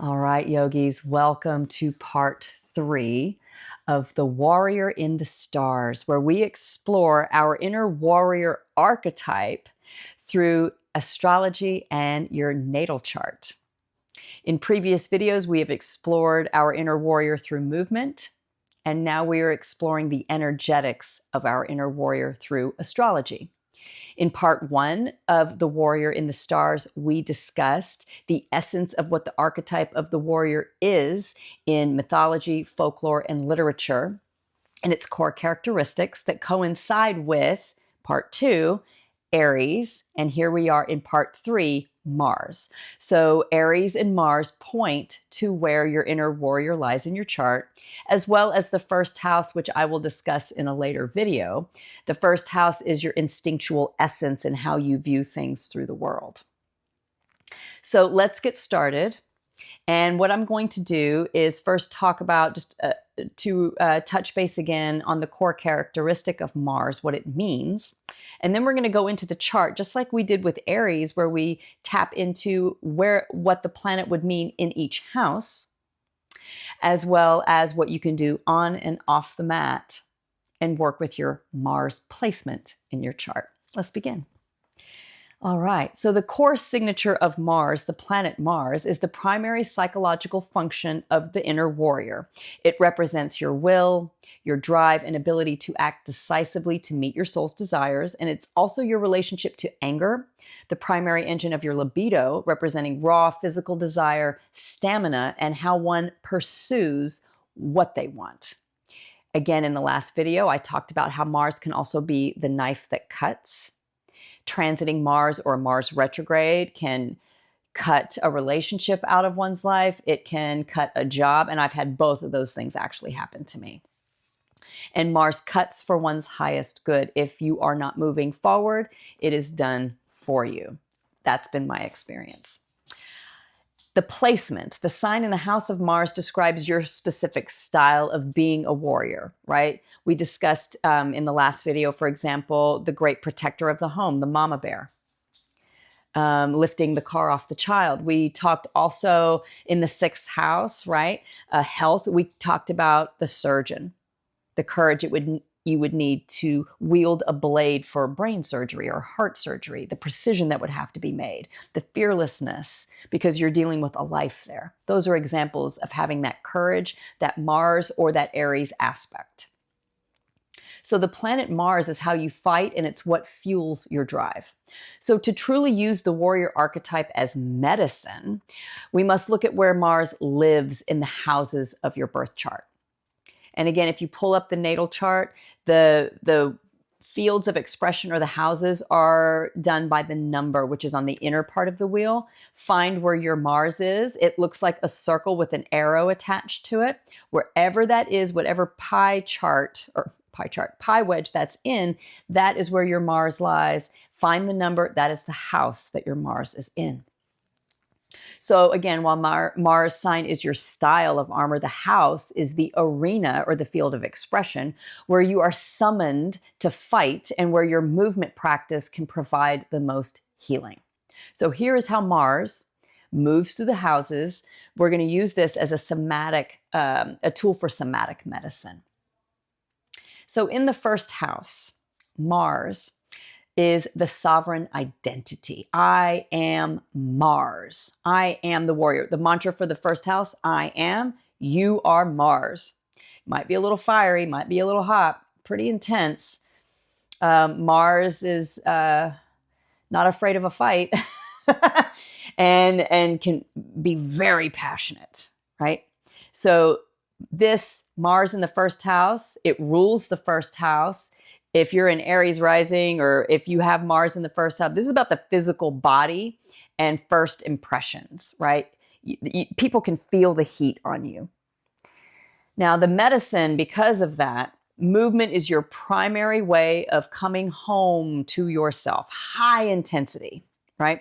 All right, yogis, welcome to part 3 of The Warrior in the Stars, where we explore our inner warrior archetype through astrology and your natal chart. In previous videos, we have explored our inner warrior through movement, and now we are exploring the energetics of our inner warrior through astrology. In part 1 of The Warrior in the Stars, we discussed the essence of what the archetype of the warrior is in mythology, folklore, and literature, and its core characteristics that coincide with part 2, Aries, and here we are in part 3, Mars. So Aries and Mars point to where your inner warrior lies in your chart, as well as the first house, which I will discuss in a later video. The first house is your instinctual essence and how you view things through the world. So let's get started. And what I'm going to do is first talk about just to touch base again on the core characteristic of Mars, what it means. And then we're going to go into the chart, just like we did with Aries, where we tap into what the planet would mean in each house, as well as what you can do on and off the mat and work with your Mars placement in your chart. Let's begin. All right, so the core signature of Mars, the planet Mars, is the primary psychological function of the inner warrior. It represents your will, your drive, and ability to act decisively to meet your soul's desires, and it's also your relationship to anger, the primary engine of your libido, representing raw physical desire, stamina, and how one pursues what they want. Again, in the last video, I talked about how Mars can also be the knife that cuts. Transiting Mars or Mars retrograde can cut a relationship out of one's life. It can cut a job. And I've had both of those things actually happen to me. And Mars cuts for one's highest good. If you are not moving forward, it is done for you. That's been my experience. The placement, the sign in the house of Mars describes your specific style of being a warrior, right? We discussed in the last video, for example, the great protector of the home, the mama bear, lifting the car off the child. We talked also in the 6th house, right? Health, we talked about the surgeon, the courage you would need to wield a blade for brain surgery or heart surgery, the precision that would have to be made, the fearlessness, because you're dealing with a life there. Those are examples of having that courage, that Mars or that Aries aspect. So the planet Mars is how you fight, and it's what fuels your drive. So to truly use the warrior archetype as medicine, we must look at where Mars lives in the houses of your birth chart. And again, if you pull up the natal chart, the fields of expression or the houses are done by the number, which is on the inner part of the wheel. Find where your Mars is. It looks like a circle with an arrow attached to it. Wherever that is, whatever pie wedge that's in, that is where your Mars lies. Find the number. That is the house that your Mars is in. So again, while Mars sign is your style of armor, the house is the arena or the field of expression where you are summoned to fight and where your movement practice can provide the most healing. So here is how Mars moves through the houses. We're going to use this as a tool for somatic medicine. So in the first house, Mars is the sovereign identity. I am Mars. I am the warrior. The mantra for the first house, I am, you are Mars. Might be a little fiery, might be a little hot, pretty intense. Mars is not afraid of a fight and can be very passionate, right? So this Mars in the first house, it rules the first house. If you're in Aries rising or if you have Mars in the first house, this is about the physical body and first impressions, right? People can feel the heat on you. Now, the medicine, because of that, movement is your primary way of coming home to yourself. High intensity, right?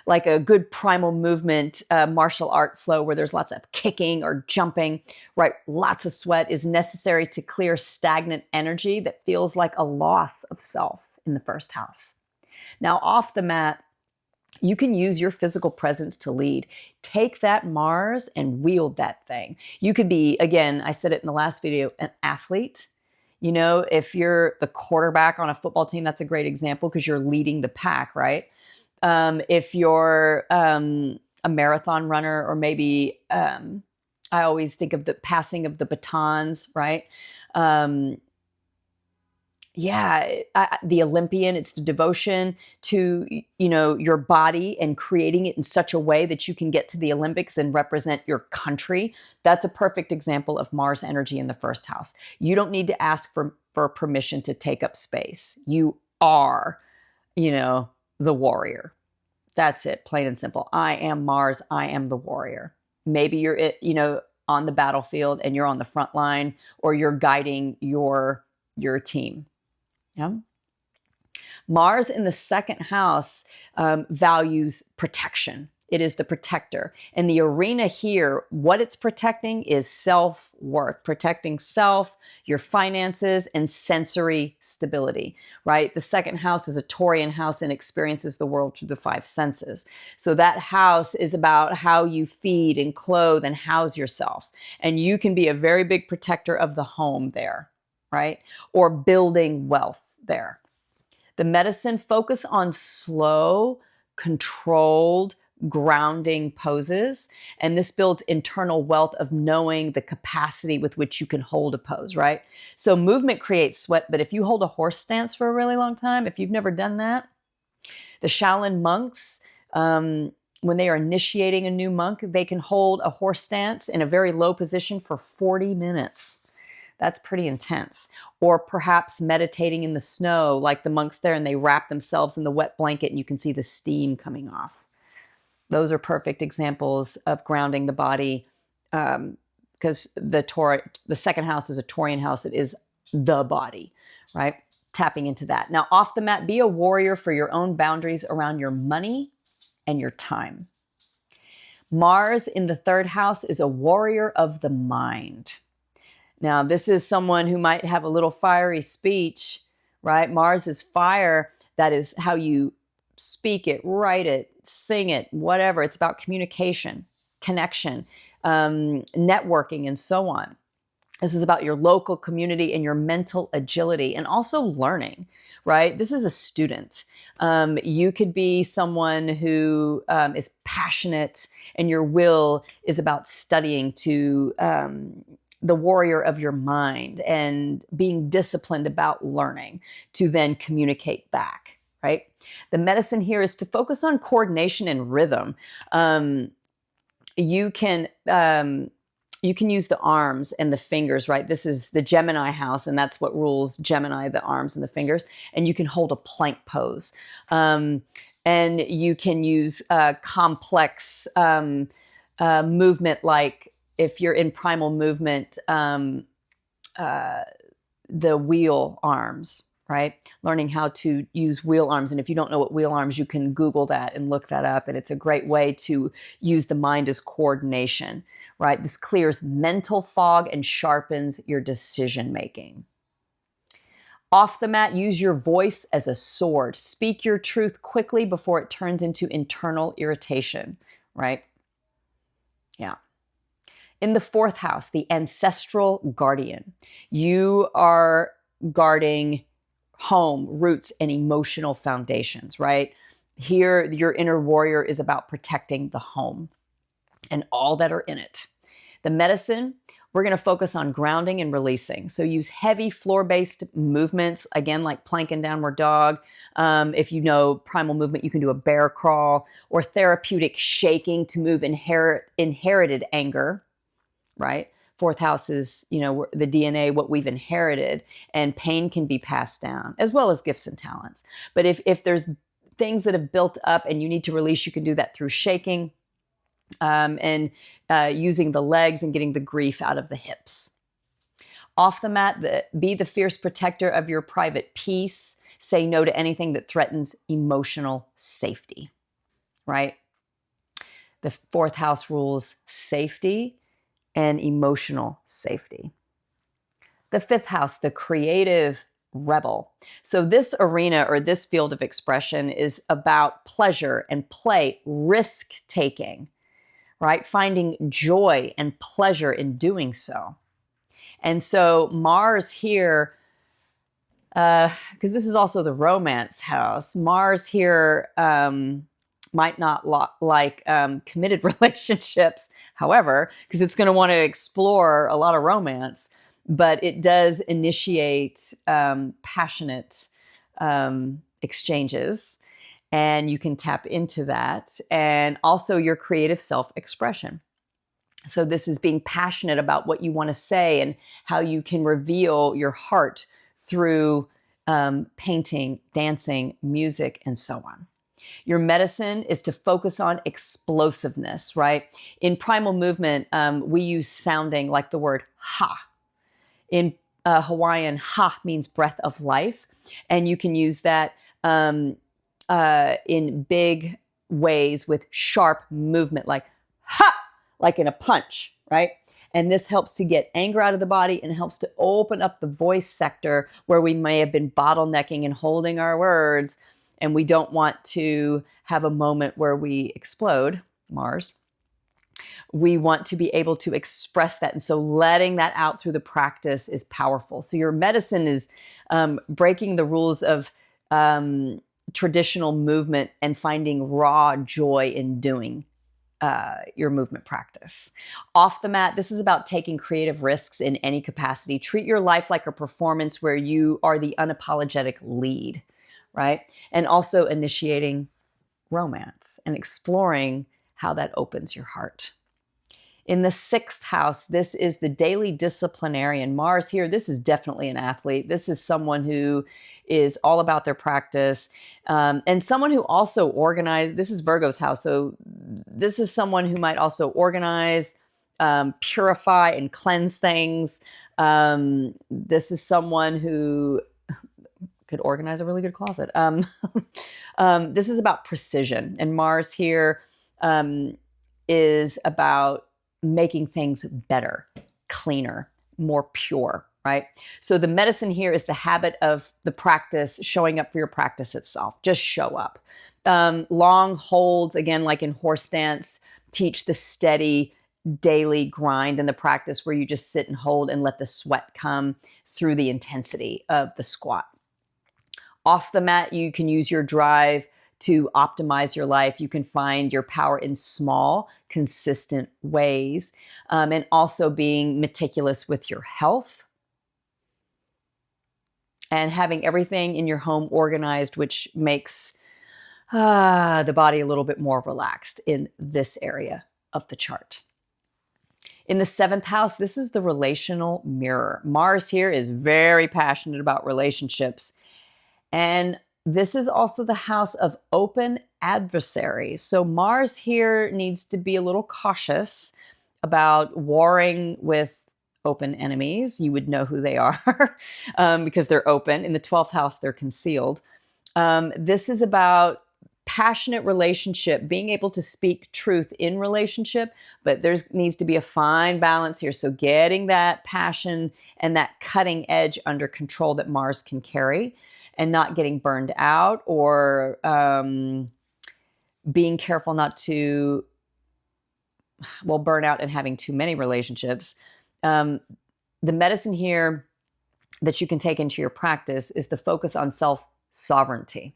Like a good primal movement, martial art flow where there's lots of kicking or jumping, right? Lots of sweat is necessary to clear stagnant energy that feels like a loss of self in the first house. Now, off the mat, You can use your physical presence to lead. Take that Mars and wield that thing. You could be, again, I said it in the last video, an athlete. You know, if you're the quarterback on a football team, that's a great example because you're leading the pack, right? If you're a marathon runner, or maybe I always think of the passing of the batons, right? The Olympian, it's the devotion to, your body and creating it in such a way that you can get to the Olympics and represent your country. That's a perfect example of Mars energy in the first house. You don't need to ask for permission to take up space. You are, the warrior. That's it, plain and simple. I am Mars. I am the warrior. Maybe you're, on the battlefield and you're on the front line, or you're guiding your team. Yeah. Mars in the second house values protection. It is the protector. And the arena here, what it's protecting is self-worth, protecting self, your finances, and sensory stability, right? The second house is a Taurian house and experiences the world through the five senses. So that house is about how you feed and clothe and house yourself. And you can be a very big protector of the home there, right? Or building wealth there. The medicine, focus on slow, controlled, grounding poses. And this builds internal wealth of knowing the capacity with which you can hold a pose, right? So movement creates sweat, but if you hold a horse stance for a really long time, if you've never done that, the Shaolin monks, when they are initiating a new monk, they can hold a horse stance in a very low position for 40 minutes. That's pretty intense. Or perhaps meditating in the snow, like the monks there, and they wrap themselves in the wet blanket and you can see the steam coming off. Those are perfect examples of grounding the body, because the second house is a Taurian house. It is the body, right? Tapping into that. Now, off the mat, be a warrior for your own boundaries around your money and your time. Mars in the third house is a warrior of the mind. Now, this is someone who might have a little fiery speech, right? Mars is fire. That is how you speak it, write it, sing it, whatever. It's about communication, connection, networking, and so on. This is about your local community and your mental agility, and also learning, right? This is a student. You could be someone who is passionate, and your will is about studying to the warrior of your mind and being disciplined about learning to then communicate back, right? The medicine here is to focus on coordination and rhythm. You can use the arms and the fingers, right? This is the Gemini house, and that's what rules Gemini, the arms and the fingers. And you can hold a plank pose. And you can use complex movement, like if you're in primal movement, the wheel arms, right? Learning how to use wheel arms. And if you don't know what wheel arms, you can Google that and look that up. And it's a great way to use the mind as coordination, right? This clears mental fog and sharpens your decision making. Off the mat, use your voice as a sword. Speak your truth quickly before it turns into internal irritation, right? Yeah. In the fourth house, the ancestral guardian. You are guarding home, roots, and emotional foundations, right? Here, your inner warrior is about protecting the home and all that are in it. The medicine, we're going to focus on grounding and releasing. So use heavy floor-based movements, again, like plank and downward dog. If you know primal movement, you can do a bear crawl, or therapeutic shaking to move inherited anger, right? Fourth house is, the DNA, what we've inherited, and pain can be passed down, as well as gifts and talents. But if there's things that have built up and you need to release, you can do that through shaking, and using the legs and getting the grief out of the hips. Off the mat, be the fierce protector of your private peace. Say no to anything that threatens emotional safety, right? The fourth house rules safety and emotional safety. The fifth house, the creative rebel. So this arena or this field of expression is about pleasure and play, risk taking, right? Finding joy and pleasure in doing so. And so Mars here, because this is also the romance house, Mars here might not like committed relationships, however, because it's going to want to explore a lot of romance, but it does initiate passionate exchanges, and you can tap into that, and also your creative self-expression. So this is being passionate about what you want to say and how you can reveal your heart through painting, dancing, music, and so on. Your medicine is to focus on explosiveness, right? In primal movement, we use sounding like the word ha. In Hawaiian, ha means breath of life. And you can use that in big ways with sharp movement, like ha, like in a punch, right? And this helps to get anger out of the body and helps to open up the voice sector where we may have been bottlenecking and holding our words. And we don't want to have a moment where we explode, Mars. We want to be able to express that. And so letting that out through the practice is powerful. So your medicine is breaking the rules of traditional movement and finding raw joy in doing your movement practice. Off the mat, this is about taking creative risks in any capacity. Treat your life like a performance where you are the unapologetic lead, right? And also initiating romance and exploring how that opens your heart. In the 6th house, this is the daily disciplinarian. Mars here, this is definitely an athlete. This is someone who is all about their practice and someone who also organizes. This is Virgo's house. So this is someone who might also organize, purify, and cleanse things. This is someone who could organize a really good closet. This is about precision. And Mars here is about making things better, cleaner, more pure, right? So the medicine here is the habit of the practice, showing up for your practice itself. Just show up. Long holds, again, like in horse stance, teach the steady daily grind in the practice where you just sit and hold and let the sweat come through the intensity of the squat. Off the mat, you can use your drive to optimize your life. You can find your power in small, consistent ways, and also being meticulous with your health and having everything in your home organized, which makes the body a little bit more relaxed in this area of the chart. In the 7th house, this is the relational mirror. Mars here is very passionate about relationships, and this is also the house of open adversaries. So Mars here needs to be a little cautious about warring with open enemies. You would know who they are because they're open. In the 12th house, they're concealed. This is about passionate relationship, being able to speak truth in relationship, but there needs to be a fine balance here. So getting that passion and that cutting edge under control that Mars can carry, and not getting burned out or being careful not to, burn out and having too many relationships. The medicine here that you can take into your practice is the focus on self-sovereignty.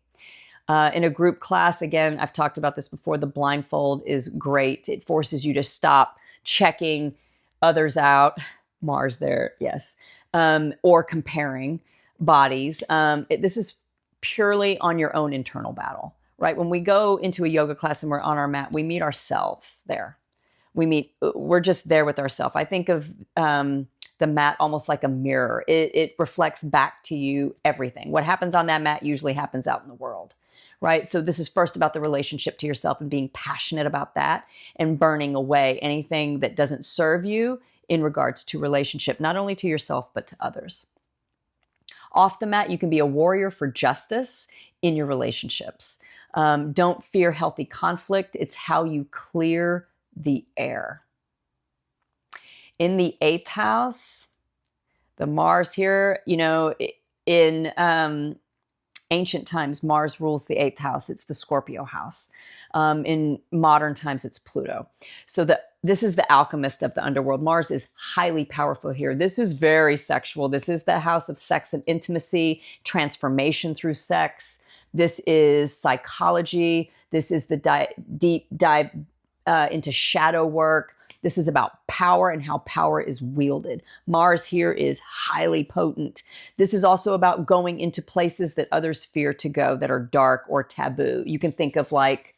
In a group class, again, I've talked about this before, the blindfold is great. It forces you to stop checking others out. Mars there, yes. Or comparing bodies. This is purely on your own internal battle, right? When we go into a yoga class and we're on our mat, we meet ourselves there. We're just there with ourselves. I think of the mat almost like a mirror. It reflects back to you everything. What happens on that mat usually happens out in the world, right? So this is first about the relationship to yourself and being passionate about that and burning away anything that doesn't serve you in regards to relationship, not only to yourself, but to others. Off the mat, you can be a warrior for justice in your relationships. Don't fear healthy conflict. It's how you clear the air. In the 8th house, the Mars here, in ancient times, Mars rules the 8th house. It's the Scorpio house. In modern times, it's Pluto. So this is the alchemist of the underworld. Mars is highly powerful here. This is very sexual. This is the house of sex and intimacy, transformation through sex. This is psychology. This is the deep dive into shadow work. This is about power and how power is wielded. Mars here is highly potent. This is also about going into places that others fear to go, that are dark or taboo. You can think of like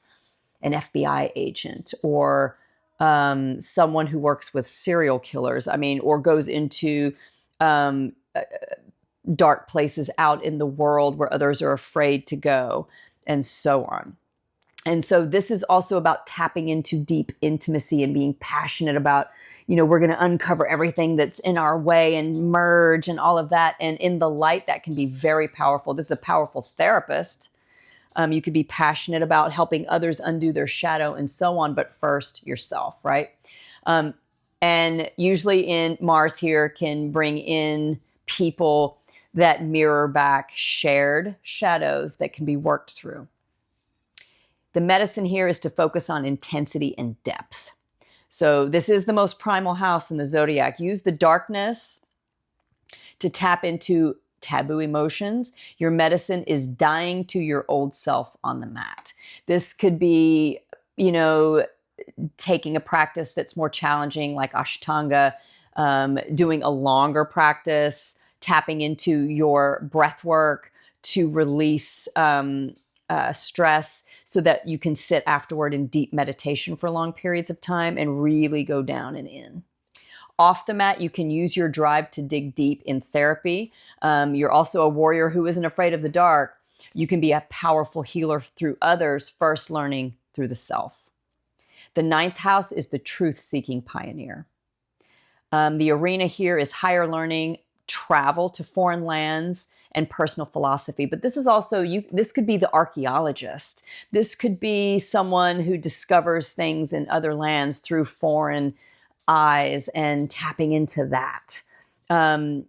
an FBI agent or someone who works with serial killers. Or goes into dark places out in the world where others are afraid to go, and so on. And so this is also about tapping into deep intimacy and being passionate about, we're going to uncover everything that's in our way and merge and all of that. And in the light, that can be very powerful. This is a powerful therapist. You could be passionate about helping others undo their shadow and so on, but first yourself, right? And usually in Mars here can bring in people that mirror back shared shadows that can be worked through. The medicine here is to focus on intensity and depth. So this is the most primal house in the zodiac. Use the darkness to tap into taboo emotions. Your medicine is dying to your old self on the mat. This could be, taking a practice that's more challenging, like Ashtanga, doing a longer practice, tapping into your breath work to release stress, so that you can sit afterward in deep meditation for long periods of time and really go down and in. Off the mat, you can use your drive to dig deep in therapy. You're also a warrior who isn't afraid of the dark. You can be a powerful healer through others, first learning through the self. The 9th house is the truth-seeking pioneer. The arena here is higher learning, travel to foreign lands, and personal philosophy. But this is also, this could be the archaeologist. This could be someone who discovers things in other lands through foreign eyes and tapping into that.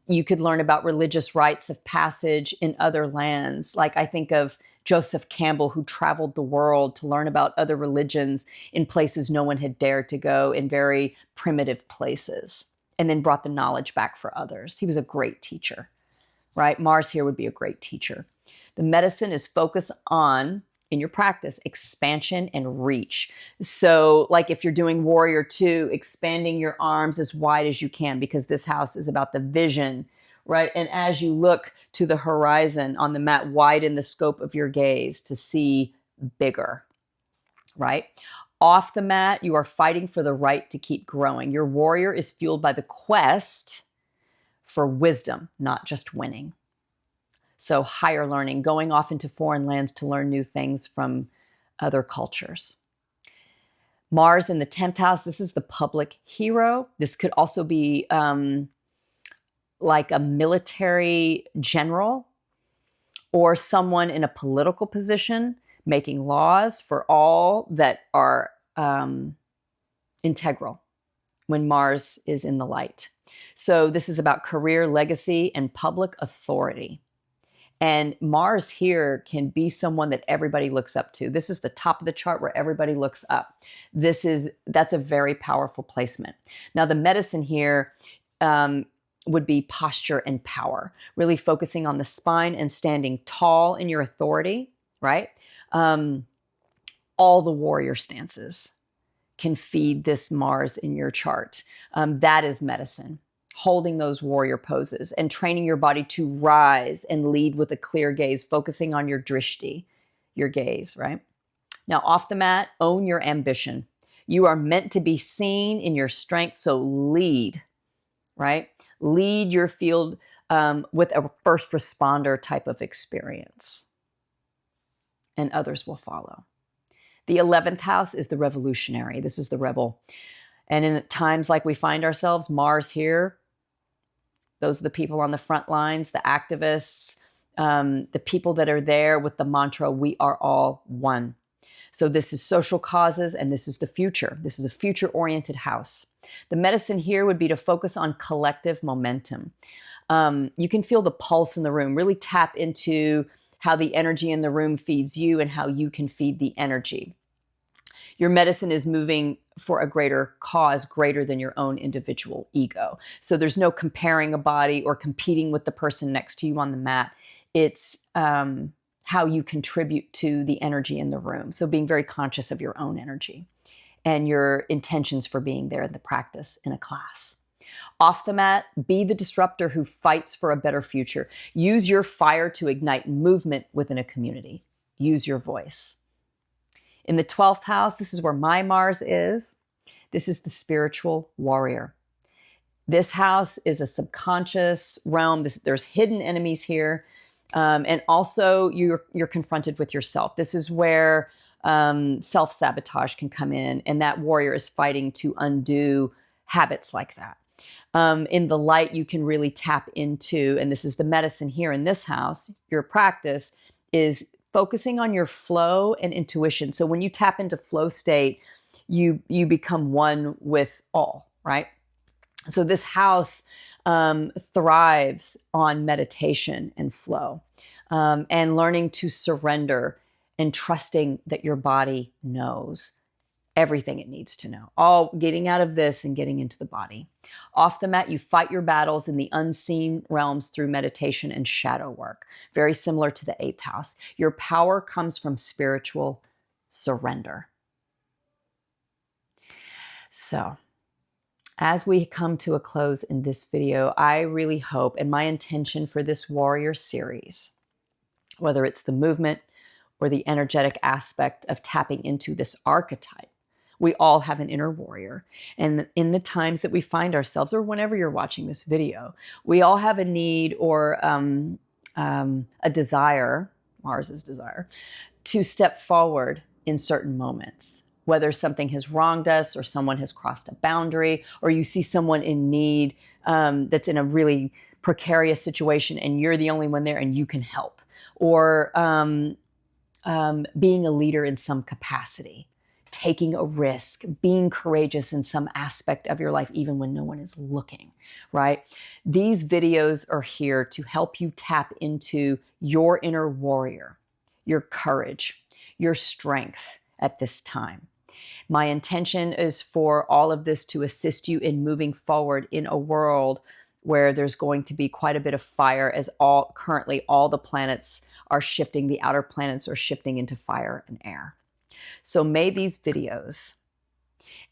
You could learn about religious rites of passage in other lands. Like I think of Joseph Campbell, who traveled the world to learn about other religions in places no one had dared to go, in very primitive places, and then brought the knowledge back for others. He was a great teacher. Right? Mars here would be a great teacher. The medicine is focused on, in your practice, expansion and reach. So like if you're doing Warrior 2, expanding your arms as wide as you can, because this house is about the vision, right? And as you look to the horizon on the mat, widen the scope of your gaze to see bigger, right? Off the mat, you are fighting for the right to keep growing. Your warrior is fueled by the quest for wisdom, not just winning. So higher learning, going off into foreign lands to learn new things from other cultures. Mars in the 10th house, this is the public hero. This could also be like a military general or someone in a political position making laws for all that are integral when Mars is in the light. So this is about career, legacy, and public authority. And Mars here can be someone that everybody looks up to. This is the top of the chart where everybody looks up. That's a very powerful placement. Now the medicine here would be posture and power, really focusing on the spine and standing tall in your authority, right? All the warrior stances can feed this Mars in your chart. That is medicine. Holding those warrior poses and training your body to rise and lead with a clear gaze, focusing on your drishti, your gaze, right? Now, off the mat, own your ambition. You are meant to be seen in your strength, so lead, right? Lead your field with a first responder type of experience, and others will follow. The 11th house is the revolutionary. This is the rebel. And in times like we find ourselves, Mars here, those are the people on the front lines, the activists, the people that are there with the mantra, we are all one. So this is social causes, and this is the future. This is a future-oriented house. The medicine here would be to focus on collective momentum. You can feel the pulse in the room, really tap into how the energy in the room feeds you and how you can feed the energy. Your medicine is moving for a greater cause, greater than your own individual ego. So there's no comparing a body or competing with the person next to you on the mat. It's how you contribute to the energy in the room. So being very conscious of your own energy and your intentions for being there in the practice in a class. Off the mat, be the disruptor who fights for a better future. Use your fire to ignite movement within a community. Use your voice. In the 12th house, this is where my Mars is. This is the spiritual warrior. This house is a subconscious realm. There's hidden enemies here. And also you're confronted with yourself. This is where self-sabotage can come in, and that warrior is fighting to undo habits like that. In the light, you can really tap into, and this is the medicine here in this house, your practice is focusing on your flow and intuition. So when you tap into flow state, you become one with all, right? So this house thrives on meditation and flow, and learning to surrender and trusting that your body knows everything it needs to know. All getting out of this and getting into the body. Off the mat, you fight your battles in the unseen realms through meditation and shadow work. Very similar to the 8th house. Your power comes from spiritual surrender. So, as we come to a close in this video, I really hope, and my intention for this warrior series, whether it's the movement or the energetic aspect of tapping into this archetype, we all have an inner warrior. And in the times that we find ourselves, or whenever you're watching this video, we all have a need or a desire, Mars's desire, to step forward in certain moments. Whether something has wronged us or someone has crossed a boundary, or you see someone in need that's in a really precarious situation and you're the only one there and you can help. Or being a leader in some capacity, taking a risk, being courageous in some aspect of your life, even when no one is looking, right? These videos are here to help you tap into your inner warrior, your courage, your strength at this time. My intention is for all of this to assist you in moving forward in a world where there's going to be quite a bit of fire, as currently all the planets are shifting, the outer planets are shifting into fire and air. So may these videos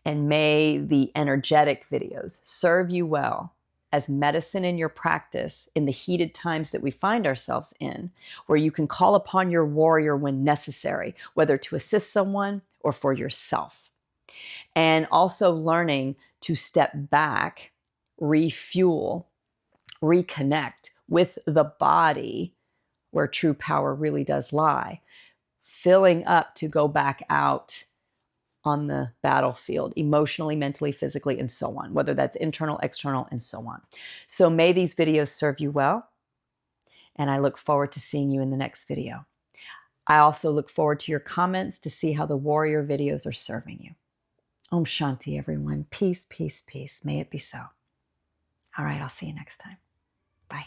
and may the energetic videos serve you well as medicine in your practice in the heated times that we find ourselves in, where you can call upon your warrior when necessary, whether to assist someone or for yourself. And also learning to step back, refuel, reconnect with the body where true power really does lie, filling up to go back out on the battlefield, emotionally, mentally, physically, and so on, whether that's internal, external, and so on. So may these videos serve you well, and I look forward to seeing you in the next video. I also look forward to your comments to see how the warrior videos are serving you. Om Shanti, everyone. Peace, peace, peace. May it be so. All right, I'll see you next time. Bye.